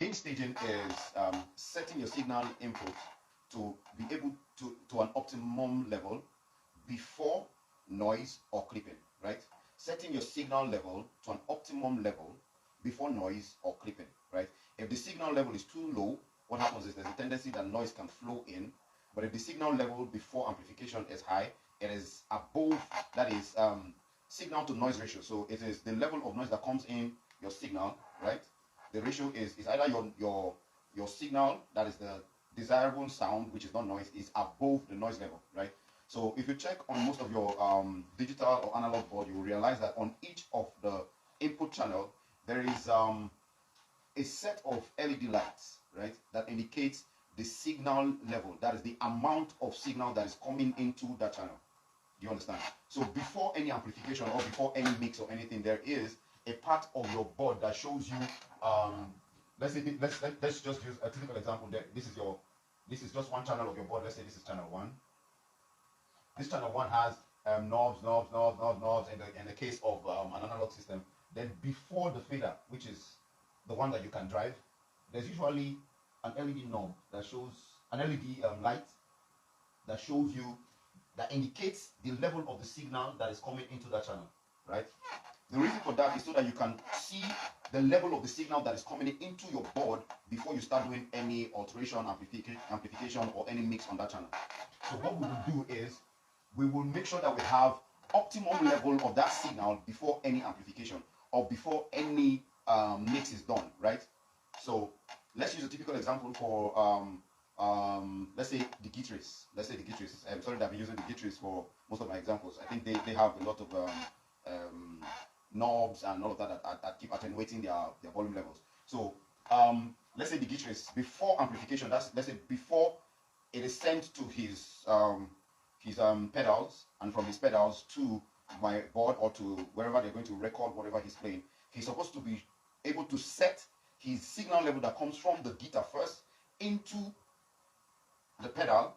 Gain staging is setting your signal input to be able to an optimum level before noise or clipping, right? Setting your signal level to an optimum level before noise or clipping, right? If the signal level is too low, what happens is there's a tendency that noise can flow in. But if the signal level before amplification is high, it is above, that is signal to noise ratio. So it is the level of noise that comes in your signal, right? The ratio is either your signal, that is the desirable sound, which is not noise, is above the noise level, right? So if you check on most of your digital or analog board, you will realize that on each of the input channel, there is a set of LED lights, right, that indicates the signal level, that is the amount of signal that is coming into that channel. Do you understand? So before any amplification or before any mix or anything, there is a part of your board that shows you let's just use a typical example there. This is just one channel of your board. Let's say this is channel 1. This channel 1 has knobs in the case of an analog system. Then before the fader, which is the one that you can drive, there's usually an LED knob that shows an LED light that shows you, that indicates the level of the signal that is coming into that channel, right? The reason for that is so that you can see the level of the signal that is coming into your board before you start doing any alteration, amplification, or any mix on that channel. So what we will do is we will make sure that we have optimum level of that signal before any amplification or before any mix is done, right? So let's use a typical example for let's say the guitarists. I'm sorry that I've been using the guitarists for most of my examples. I think they have a lot of knobs and all of that keep attenuating their volume levels. So let's say the guitarist, before amplification, let's say before it is sent to his pedals, and from his pedals to my board or to wherever they're going to record whatever he's playing, he's supposed to be able to set his signal level that comes from the guitar first into the pedal,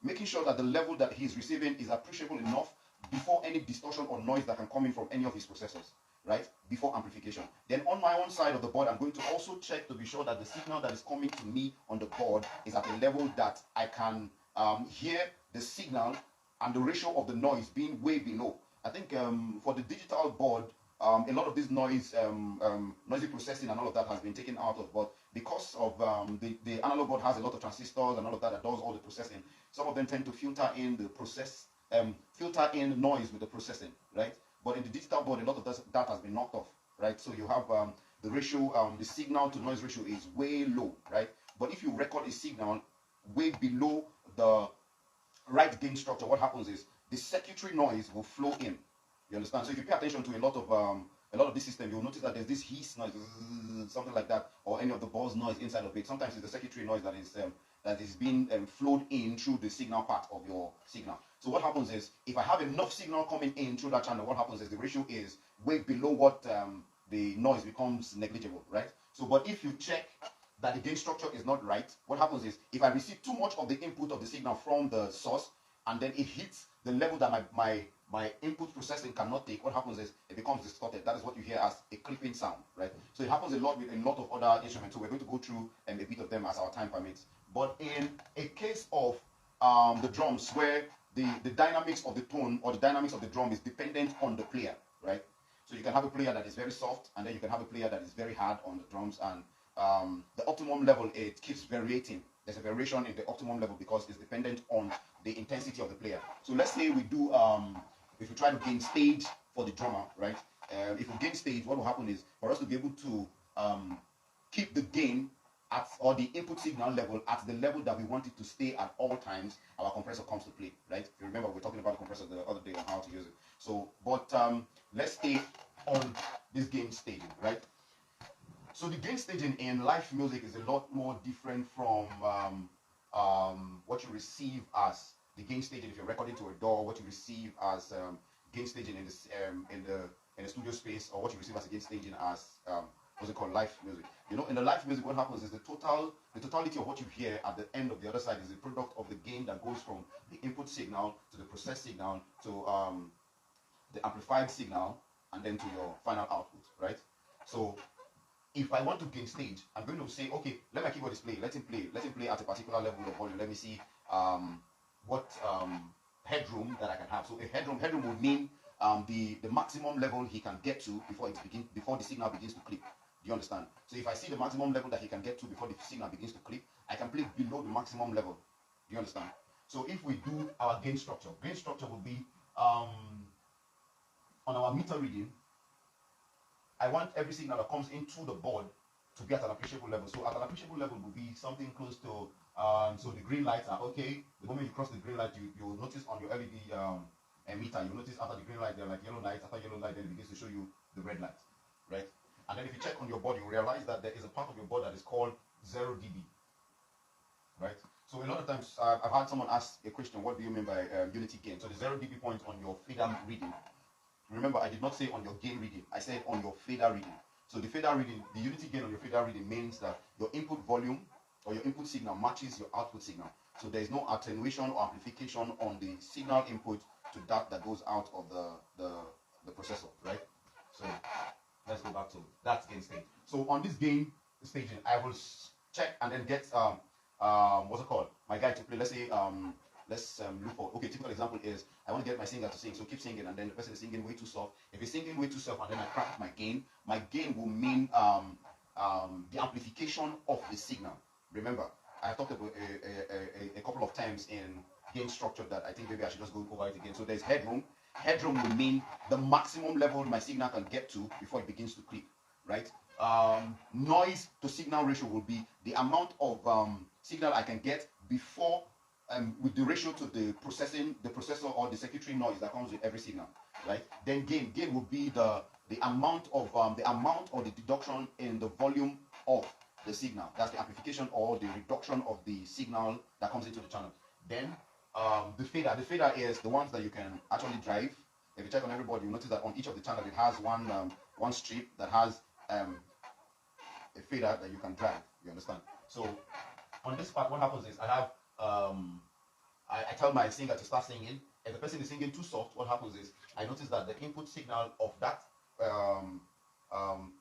making sure that the level that he's receiving is appreciable enough before any distortion or noise that can come in from any of his processors, right? Before amplification. Then on my own side of the board, I'm going to also check to be sure that the signal that is coming to me on the board is at a level that I can hear the signal and the ratio of the noise being way below. I think for the digital board, a lot of this noisy processing and all of that has been taken out of, but because of the analog board has a lot of transistors and all of that does all the processing, some of them tend to filter in the filter in noise with the processing, right? But in the digital board, a lot of that has been knocked off, right? So you have the ratio, the signal to noise ratio is way low, right? But if you record a signal way below the right gain structure, what happens is the circuitry noise will flow in. You understand? So if you pay attention to a lot of this system, you'll notice that there's this hiss noise, something like that, or any of the buzz noise inside of it. Sometimes it's the circuitry noise that is being flowed in through the signal part of your signal. So what happens is, if I have enough signal coming in through that channel, what happens is the ratio is way below what the noise becomes negligible, right? So, but if you check that the gain structure is not right, what happens is, if I receive too much of the input of the signal from the source, and then it hits the level that my input processing cannot take, what happens is it becomes distorted. That is what you hear as a clipping sound, right? So it happens a lot with a lot of other instruments. So we're going to go through a bit of them as our time permits. But in a case of the drums, where the dynamics of the tone or the dynamics of the drum is dependent on the player, right? So you can have a player that is very soft, and then you can have a player that is very hard on the drums, and the optimum level, it keeps varying. There's a variation in the optimum level because it's dependent on the intensity of the player. So let's say we do, if we try to gain stage for the drummer, right? If we gain stage, what will happen is, for us to be able to keep the gain at, or the input signal level at the level that we want it to stay at all times, our compressor comes to play, right? You remember we were talking about the compressor the other day on how to use it. So, but let's stay on this gain staging, right? So the gain staging in live music is a lot more different from what you receive as the gain staging if you're recording to a DAW, what you receive as gain staging in the studio space, or what you receive as a gain staging as what's it called, live music. You know, in the live music, what happens is the totality of what you hear at the end of the other side is the product of the gain that goes from the input signal to the processed signal to the amplified signal and then to your final output, right? So if I want to gain stage, I'm going to say, okay, let my keyboardist play. Let him play at a particular level of volume. Let me see what headroom that I can have. So a headroom would mean the maximum level he can get to before the signal begins to clip. Do you understand? So if I see the maximum level that he can get to before the signal begins to clip, I can play below the maximum level. Do you understand? So if we do our gain structure will be on our meter reading, I want every signal that comes into the board to be at an appreciable level. So at an appreciable level would be something close to, so the green lights are okay. The moment you cross the green light, you'll notice on your LED meter, you'll notice after the green light, they're like yellow lights. After yellow light, then it begins to show you the red light, right? And then if you check on your board, you realize that there is a part of your board that is called 0 dB, right? So a lot of times, I've had someone ask a question, what do you mean by unity gain? So the 0 dB point on your fader reading, remember I did not say on your gain reading, I said on your fader reading. So the fader reading, the unity gain on your fader reading means that your input volume or your input signal matches your output signal. So there is no attenuation or amplification on the signal input to that goes out of the processor, right? So let's go back to that gain stage. So on this gain staging, I will check and then get what's it called? My guy to play. Let's say let's look for, okay, typical example is I want to get my singer to sing, so keep singing, and then the person is singing way too soft. If he's singing way too soft and then I crack my gain will mean the amplification of the signal. Remember, I talked about a couple of times in gain structure that I think maybe I should just go over it again. So there's headroom. Headroom will mean the maximum level my signal can get to before it begins to clip, right? Noise to signal ratio will be the amount of signal I can get before with the ratio to the processor or the circuitry noise that comes with every signal, right? Then gain will be the amount or the deduction in the volume of the signal. That's the amplification or the reduction of the signal that comes into the channel. Then the fader is the ones that you can actually drive. If you check on everybody, you notice that on each of the channels it has one strip that has a fader that you can drive. You understand? So on this part, what happens is I have I tell my singer to start singing. If the person is singing too soft, what happens is I notice that the input signal of that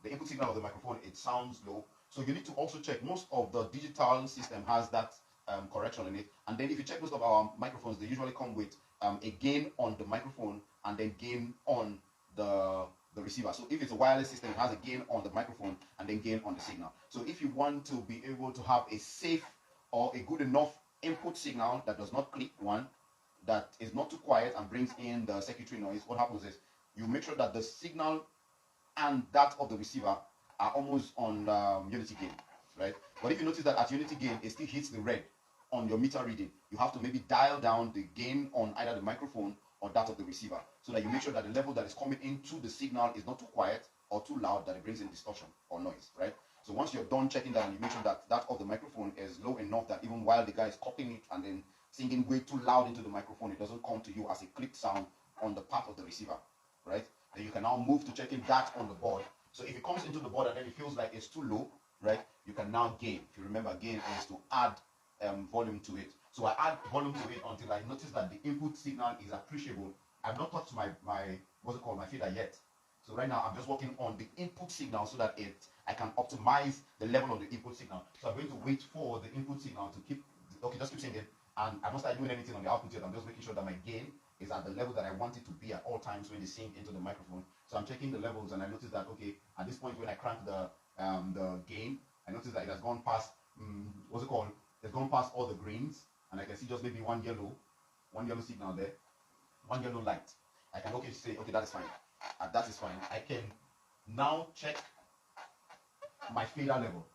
the input signal of the microphone, it sounds low. So you need to also check. Most of the digital system has that correction in it. And then if you check most of our microphones, they usually come with a gain on the microphone and then gain on the receiver. So if it's a wireless system, it has a gain on the microphone and then gain on the signal. So if you want to be able to have a safe or a good enough input signal that does not clip, one that is not too quiet and brings in the circuitry noise, what happens is you make sure that the signal and that of the receiver are almost on unity gain, right? But if you notice that at unity gain it still hits the red on your meter reading, you have to maybe dial down the gain on either the microphone or that of the receiver, so that you make sure that the level that is coming into the signal is not too quiet or too loud that it brings in distortion or noise, right? So once you're done checking that and you make sure that that of the microphone is low enough that even while the guy is copying it and then singing way too loud into the microphone, it doesn't come to you as a clipped sound on the part of the receiver, right? Then you can now move to checking that on the board. So if it comes into the board and then it feels like it's too low, right, you can now gain. If you remember, gain is to add volume to it. So I add volume to it until I notice that the input signal is appreciable. I've not touched my what's it called, my fader yet. So right now I'm just working on the input signal so that I can optimize the level of the input signal. So I'm going to wait for the input signal to keep, okay, just keep singing. And I'm not starting doing anything on the output yet. I'm just making sure that my gain is at the level that I want it to be at all times when they sing into the microphone. So I'm checking the levels and I notice that, okay, at this point when I crank the gain, I notice that it has gone past, what's it called? It's gone past all the greens, and I can see just maybe one yellow signal there, one yellow light. I can say, okay, that is fine. That is fine. I can now check my fader level,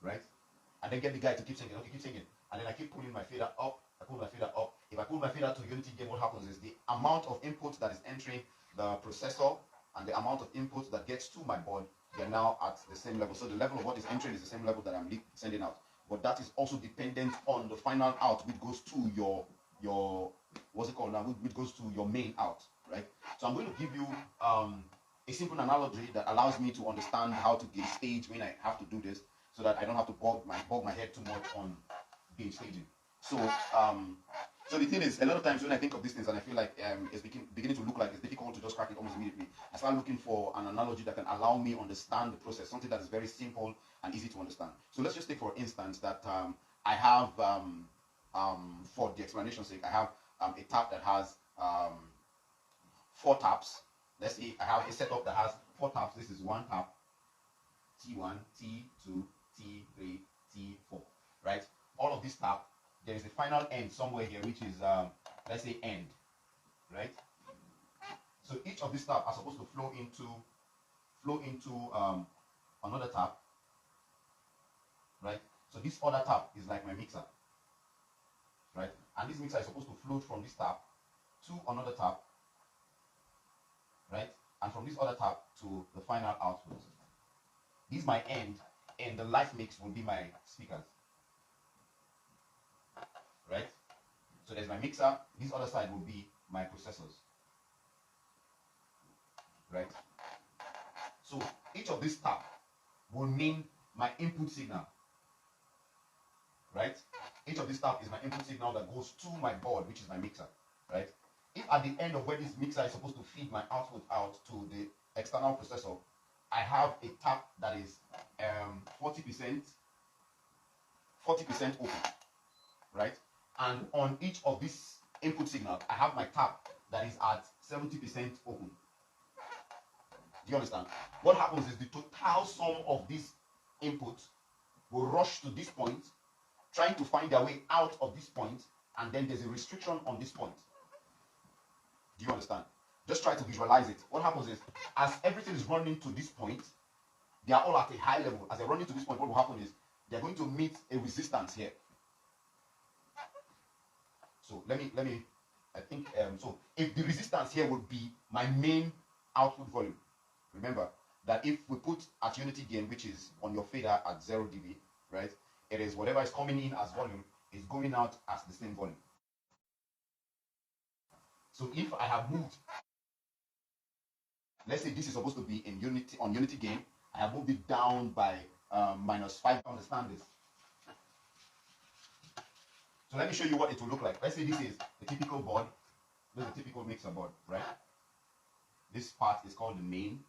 right? And then get the guy to keep singing. Okay, keep singing. And then I keep pulling my fader up. I pull my fader up. If I pull my fader to unity gain, what happens is the amount of input that is entering the processor and the amount of input that gets to my board, they're now at the same level. So the level of what is entering is the same level that I'm sending out. But that is also dependent on the final out, which goes to your what's it called now, which goes to your main out, right? So I'm going to give you a simple analogy that allows me to understand how to gain stage when I have to do this, so that I don't have to bog my head too much on gain staging. So So the thing is, a lot of times when I think of these things and I feel like it's beginning to look like it's difficult to just crack it almost immediately, I start looking for an analogy that can allow me understand the process, something that is very simple and easy to understand. So let's just take for instance that I have, for the explanation's sake, I have a tap that has 4 taps. Let's say I have a setup that has 4 taps. This is one tap, T1, T2, T3, T4, right? All of this tap, there is a final end somewhere here, which is, let's say end, right? So each of these taps are supposed to flow into another tap, right? So this other tap is like my mixer, right? And this mixer is supposed to flow from this tap to another tap, right? And from this other tap to the final output. This is my end, and the live mix will be my speakers, right? So there's my mixer. This other side will be my processors, right? So each of these taps will mean my input signal, right? Each of these taps is my input signal that goes to my board, which is my mixer, right? If at the end of where this mixer is supposed to feed my output out to the external processor, I have a tap that is 40% open, right? And on each of these input signals, I have my tap that is at 70% open. Do you understand? What happens is the total sum of these inputs will rush to this point, trying to find their way out of this point, and then there's a restriction on this point. Do you understand? Just try to visualize it. What happens is, as everything is running to this point, they are all at a high level. As they're running to this point, what will happen is they're going to meet a resistance here. So let me I think so if the resistance here would be my main output volume, remember that if we put at unity gain, which is on your fader at 0 dB, right, it is whatever is coming in as volume is going out as the same volume. So if I have moved, let's say this is supposed to be in unity, on unity gain, I have moved it down by -5. Understand this? So let me show you what it will look like. Let's say this is a typical board. This is a typical mixer board, right? This part is called the main.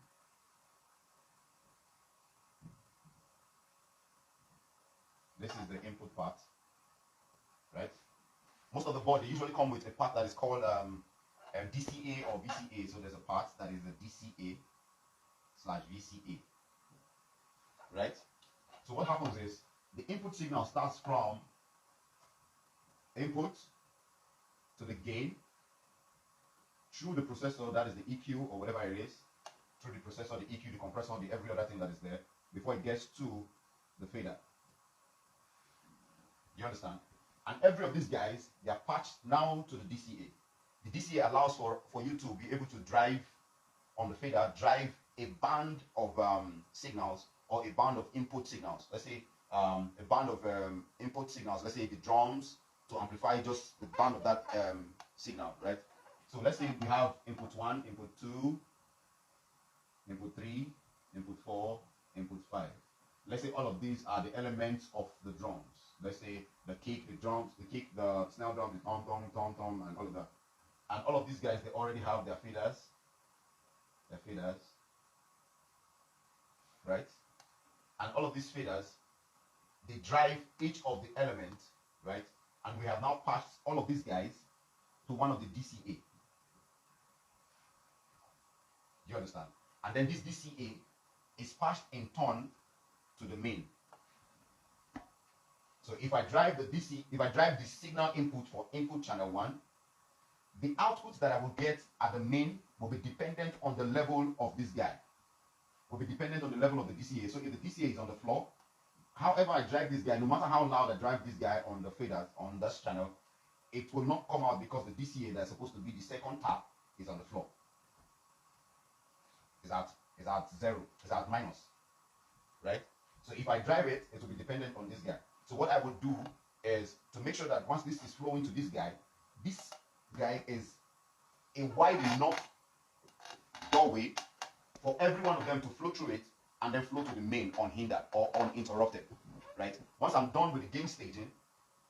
This is the input part, right? Most of the board, they usually come with a part that is called DCA or VCA. So there's a part that is the DCA/VCA, right? So what happens is the input signal starts from input to the gain through the processor, that is the EQ or whatever it is, through the processor, the EQ, the compressor, the every other thing that is there, before it gets to the fader. You understand? And every of these guys, they are patched now to the DCA. The DCA allows for you to be able to drive on the fader, drive a band of signals or a band of input signals. Let's say a band of input signals, let's say the drums, to amplify just the band of that signal, right? So let's say we have input 1, input 2, input 3, input 4, input 5. Let's say all of these are the elements of the drums. Let's say the kick, the drums, the kick, the snare drum, the tom tom, tom tom, and all of that. And all of these guys, they already have their faders, right? And all of these faders, they drive each of the elements, right? And we have now passed all of these guys to one of the DCA. Do you understand? And then this DCA is passed in turn to the main. So if I drive the DC, if I drive the signal input for input channel 1, the output that I will get at the main will be dependent on the level of this guy. Will be dependent on the level of the DCA. So if the DCA is on the floor, however I drive this guy, no matter how loud I drive this guy on the fader, on this channel, it will not come out because the DCA that's supposed to be the second tap is on the floor. Is at 0, is at minus, right? So if I drive it, it will be dependent on this guy. So what I would do is to make sure that once this is flowing to this guy is a wide enough doorway for every one of them to flow through it and then flow to the main unhindered or uninterrupted, right? Once I'm done with the gain staging,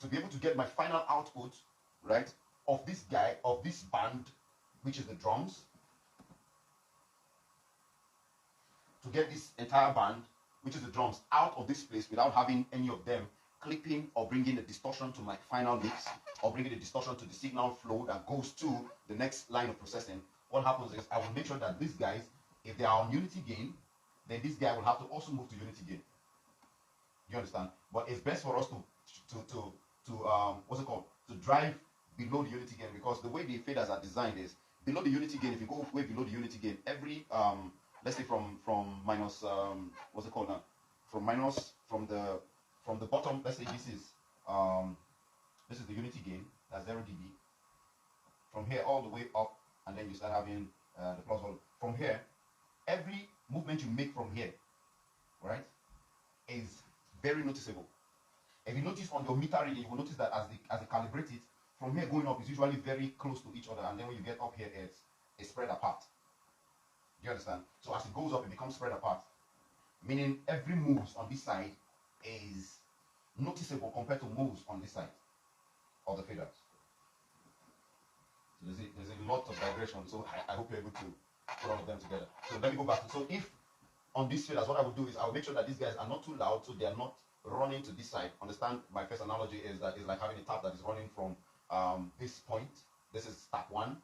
to be able to get my final output, right, of this guy, of this band, which is the drums, to get this entire band, which is the drums, out of this place without having any of them clipping or bringing a distortion to my final mix, or bringing a distortion to the signal flow that goes to the next line of processing. What happens is I will make sure that these guys, if they are on unity gain, then this guy will have to also move to unity gain. You understand? But it's best for us to what's it called? To drive below the unity gain, because the way the faders are designed is below the unity gain. If you go way below the unity gain, every let's say from minus what's it called now? From the bottom. Let's say this is the unity gain. That's 0 dB. From here all the way up, and then you start having the plus volume. From here, every movement you make from here, right, is very noticeable. If you notice on your meter reading, you will notice that as they calibrate it, from here going up is usually very close to each other, and then when you get up here, it's spread apart. Do you understand? So as it goes up, it becomes spread apart, meaning every moves on this side is noticeable compared to moves on this side of the faders. So there's a lot of digression, so I hope you're able to put all of them together. So let me go back. So if on these faders, what I would do is I will make sure that these guys are not too loud, so they are not running to this side. Understand, my first analogy is that it's like having a tap that is running from this point. This is tap 1.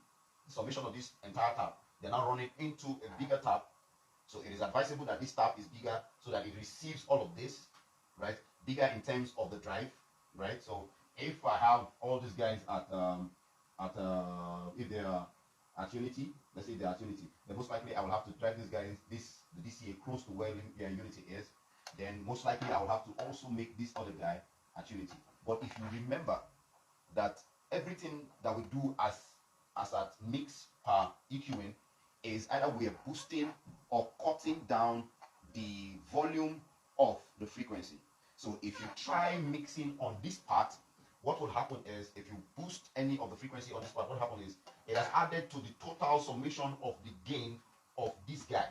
The summation of this entire tap, they're now running into a bigger tap. So it is advisable that this tap is bigger so that it receives all of this, right? Bigger in terms of the drive, right? So if I have all these guys if they are at unity, let's say they're at unity, then most likely I will have to drive these guys, the DCA close to where unity is. Then most likely I will have to also make this other guy at unity. But if you remember that everything that we do as at mix per EQing is either we are boosting or cutting down the volume of the frequency. So if you try mixing on this part, what will happen is if you boost any of the frequency on this part, what happens is it has added to the total summation of the gain of this guy,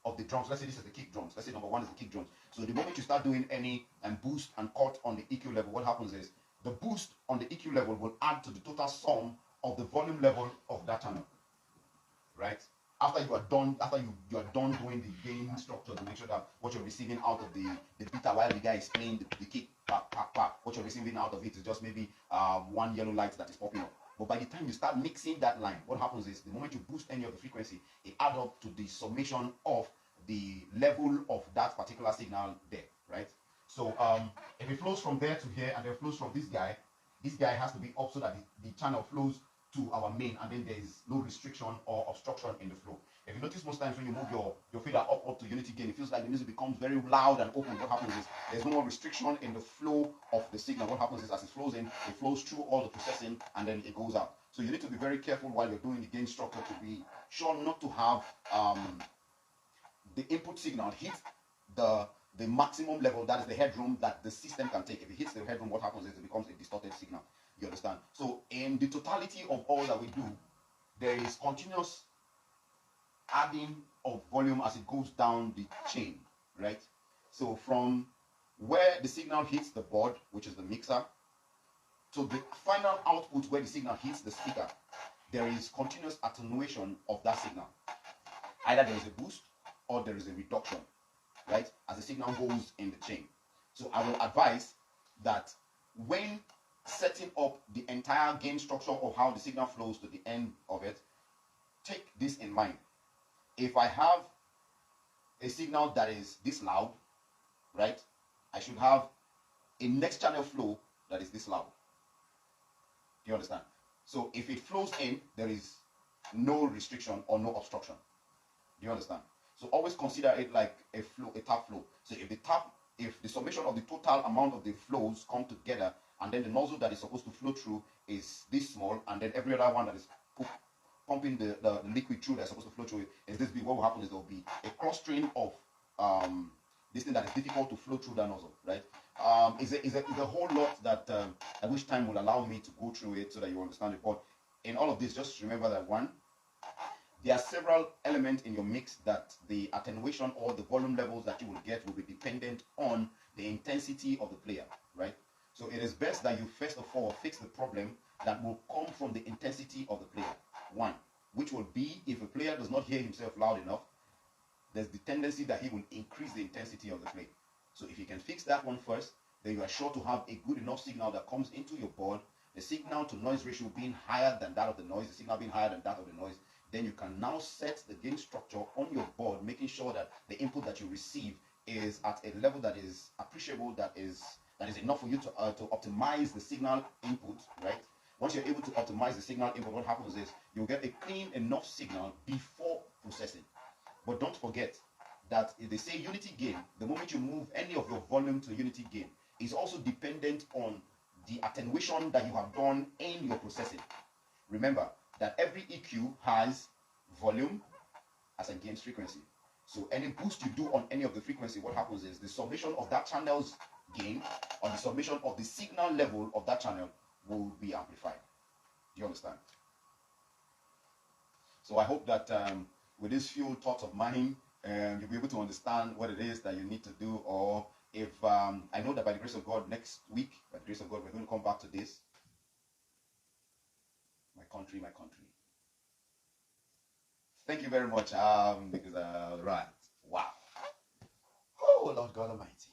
of the drums. Let's say this is the kick drums. Let's say number 1 is the kick drums. So the moment you start doing any boost and cut on the EQ level, what happens is the boost on the EQ level will add to the total sum of the volume level of that channel, right? After you are done, you are done doing the gain structure to make sure that what you're receiving out of the beta while the guy is playing the kick, what you're receiving out of it is just maybe one yellow light that is popping up. But by the time you start mixing that line, what happens is the moment you boost any of the frequency, it adds up to the summation of the level of that particular signal there, right? So if it flows from there to here and then flows from this guy has to be up so that the channel flows to our main, and then there is no restriction or obstruction in the flow. If you notice, most times when you move your fader up to unity gain, it feels like the music becomes very loud and open. What happens is there's no more restriction in the flow of the signal. What happens is as it flows in, it flows through all the processing and then it goes out. So you need to be very careful while you're doing the gain structure to be sure not to have the input signal hit the maximum level, that is the headroom that the system can take. If it hits the headroom, what happens is it becomes a distorted signal. You understand? So in the totality of all that we do, there is continuous adding of volume as it goes down the chain, right? So from where the signal hits the board, which is the mixer, to the final output where the signal hits the speaker, there is continuous attenuation of that signal. Either there is a boost or there is a reduction, right, as the signal goes in the chain. So I will advise that when setting up the entire gain structure of how the signal flows to the end of it, take this in mind. If I have a signal that is this loud, right, I should have a next channel flow that is this loud. Do you understand? So if it flows in, there is no restriction or no obstruction. Do you understand? So always consider it like a flow, a tap flow. So if the summation of the total amount of the flows come together, and then the nozzle that is supposed to flow through is this small, and then every other one that is pumping the liquid through that's supposed to flow through is this big, what will happen is there will be a clustering of this thing that is difficult to flow through that nozzle, right? It's a whole lot that at which time will allow me to go through it so that you understand it. But in all of this, just remember that one, there are several elements in your mix that the attenuation or the volume levels that you will get will be dependent on the intensity of the player, right? So it is best that you first of all fix the problem that will come from the intensity of the player. One, which will be if a player does not hear himself loud enough, there's the tendency that he will increase the intensity of the play. So if you can fix that one first, then you are sure to have a good enough signal that comes into your board, the signal to noise ratio being higher than that of the noise, the signal being higher than that of the noise. Then you can now set the gain structure on your board, making sure that the input that you receive is at a level that is appreciable, that is enough for you to optimize the signal input, right? Once you're able to optimize the signal input, what happens is you'll get a clean enough signal before processing. But don't forget that if they say unity gain, the moment you move any of your volume to unity gain, is also dependent on the attenuation that you have done in your processing. Remember that every EQ has volume as against frequency. So any boost you do on any of the frequency, what happens is the summation of that channel's gain or the summation of the signal level of that channel will be amplified. Do you understand? So I hope that with these few thoughts of mine, you'll be able to understand what it is that you need to do. Or if I know that by the grace of God, next week, by the grace of God, we're going to come back to this. My country, my country. Thank you very much. Because right, wow. Oh Lord God Almighty.